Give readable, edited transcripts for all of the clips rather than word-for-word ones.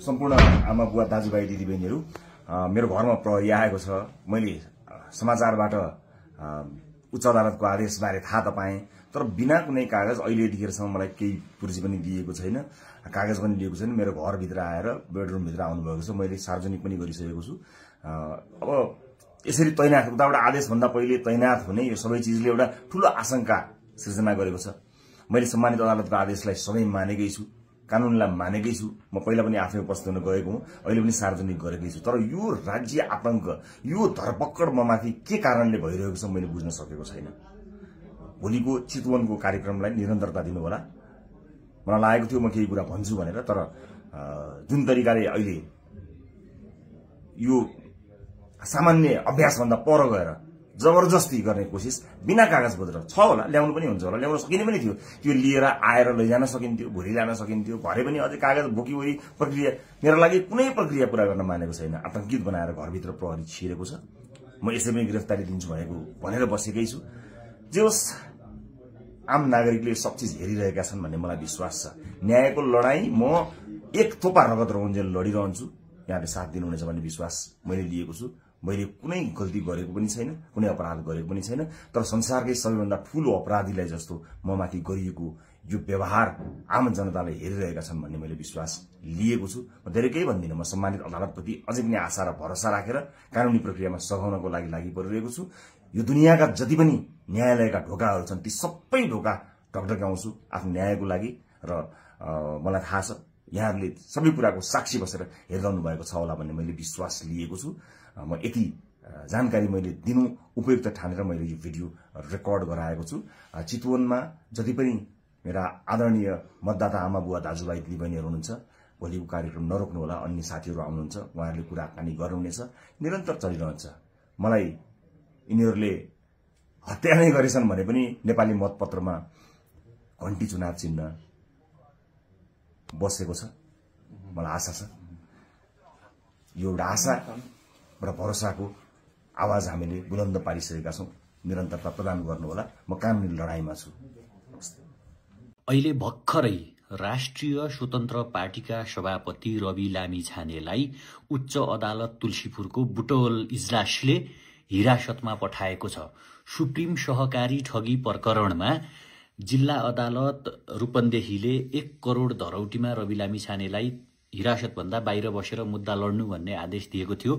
सम्पूर्ण आमा बुवा दाजुभाइ दिदीबहिनीहरू, मेरो घरमा प्रहरी आएको छ। मैले समाचारबाट उच्च अदालतको आदेशबारे थाहा त पाएँ, तर बिना कुनै कागज अहिले यतिखेरसम्म मलाई केही पुर्जी पनि दिएको छैन, कागज पनि लिएको छैन। मेरो घरभित्र आएर बेडरुमभित्र आउनुभएको छ, मैले सार्वजनिक पनि गरिसकेको छु। अब यसरी तैनाथ उताबाट आदेशभन्दा पहिले तैनाथ हुने यो सबै चिजले एउटा ठूलो आशंका सृजना गरेको छ। मैले सम्मानित अदालतको आदेशलाई सधैँ मानेकै छु, कानूनलाई मानेकै छु। म पहिला पनि आफै उपस्थित हुन गएको हुँ, अहिले पनि सार्वजनिक गरेकै छु। तर यो राज्य आतंक, यो धरपकड ममाथि के कारणले भइरहेको छ मैले बुझ्न सकेको छैन। भोलिको चितवनको कार्यक्रमलाई निरन्तरता दिनुहोला। मलाई लागेको थियो म केही कुरा भन्छु भनेर, तर जुन तरिकाले अहिले यो सामान्य अभ्यासभन्दा पर गएर जबरजस्ती गर्ने कोसिस बिना कागज पत्र छ होला, ल्याउनु पनि हुन्छ होला, ल्याउन सकिने पनि थियो। त्यो लिएर आएर लैजान सकिन्थ्यो, भोलि ल्यान सकिन्थ्यो। भरे पनि अझै कागज बोकीवरी प्रक्रिया मेरो लागि कुनै प्रक्रिया पूरा गर्न मानेको छैन। आतंकित बनाएर घरभित्र प्रहरी छिरेको छ। म यसै पनि गिरफ्तारी दिन्छु भनेर बसेकै छु। जे होस्, आम नागरिकले सब चिज हेरिरहेका छन् भन्ने मलाई विश्वास छ। न्यायको लडाई म एक थोपा रगत रहुन्जेल लडिरहन्छु। यहाँले साथ दिनुहुनेछ भन्ने विश्वास मैले लिएको छु। मैले कुनै गल्ती गरेको पनि छैन, कुनै अपराध गरेको पनि छैन, तर संसारकै सबैभन्दा ठूलो अपराधीलाई जस्तो ममाथि गरिएको यो व्यवहार आम जनताले हेरिरहेका छन् भन्ने मैले विश्वास लिएको छु। म धेरै केही भन्दिनँ। म सम्मानित अदालतप्रति अझै पनि आशा र भरोसा राखेर कानूनी प्रक्रियामा सघाउनको लागि परिरहेको छु। यो दुनियाँका जति पनि न्यायालयका ढोकाहरू छन् ती सबै ढोका ढकढक्याउँछु आफ्नो न्यायको लागि। र मलाई थाहा छ यहाँहरूले सबै कुराको साक्षी बसेर हेरिरहनु भएको छ होला भन्ने मैले विश्वास लिएको छु। म यति जानकारी मैले दिनु उपयुक्त ठानेर मैले यो भिडियो रेकर्ड गराएको छु। चितवनमा जति पनि मेरा आदरणीय मतदाता आमा बुवा दाजुभाइ दिदीबहिनीहरू हुनुहुन्छ, भोलिको कार्यक्रम नरोक्नु होला। अन्य साथीहरू आउनुहुन्छ, उहाँहरूले कुराकानी गर्नुहुनेछ, निरन्तर चलिरहन्छ। मलाई यिनीहरूले हत्या नै गरेछन् भने पनि नेपाली मतपत्रमा घण्टी चुनाव चिन्ह बसेको छ। मलाई आशा छ यो एउटा आशा र भरोसाको आवाज हामीले बुलन्द पारिसकेका छौं। निरन्तरता प्रदान गर्नुहोला। म कानूनी लडाईमा छु। अहिले भर्खरै राष्ट्रिय स्वतन्त्र पार्टीका सभापति रवि लामिछानेलाई उच्च अदालत तुलसीपुरको बुटवल इजलासले हिरासतमा पठाएको छ। सुप्रिम सहकारी ठगी प्रकरणमा जिल्ला अदालत रूपन्देहीले 1 करोड धरौटीमा रवि लामिछानेलाई हिरासतभन्दा बाहिर बसेर मुद्दा लड्नु भन्ने आदेश दिएको थियो।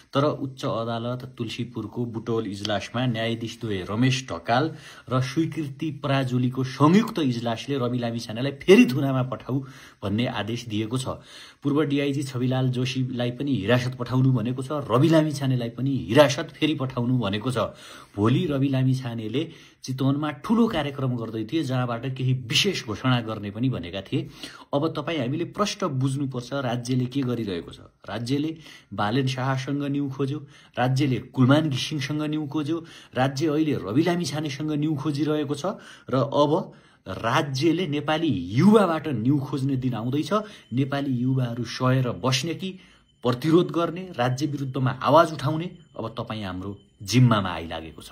तर उच्च अदालत तुलसीपुरको बुटवल इजलासमा न्यायाधीश द्वय रमेश ढकाल र स्वीकृति पराजुलीको संयुक्त इजलासले रवि लामिछानेलाई फेरि थुनामा पठाऊ भन्ने आदेश दिएको छ। पूर्व डीआईजी छविलाल जोशीलाई पनि हिरासत पठाउनु भनेको छ, रवि लामिछानेलाई पनि हिरासत फेरि पठाउनु भनेको छ। भोलि रवि लामिछानेले चितवनमा ठूलो कार्यक्रम गर्दै थिए, जहाँबाट केही विशेष घोषणा गर्ने पनि भनेका थिए। अब तपाईँ हामीले प्रश्न बुझ्नुपर्छ, राज्यले के गरिरहेको छ। राज्यले बालेन शाहसँग न्यू खोज्यो, राज्यले कुलमान घिसिङसँग न्यू खोज्यो, राज्य अहिले रवि लामिछानेसँग न्यू खोजिरहेको छ। र अब राज्यले नेपाली युवाबाट न्यू खोज्ने दिन आउँदैछ। नेपाली युवाहरू सहेर बस्ने कि प्रतिरोध गर्ने, राज्य विरुद्धमा आवाज उठाउने अब तपाईँ हाम्रो जिम्मामा आइलागेको छ।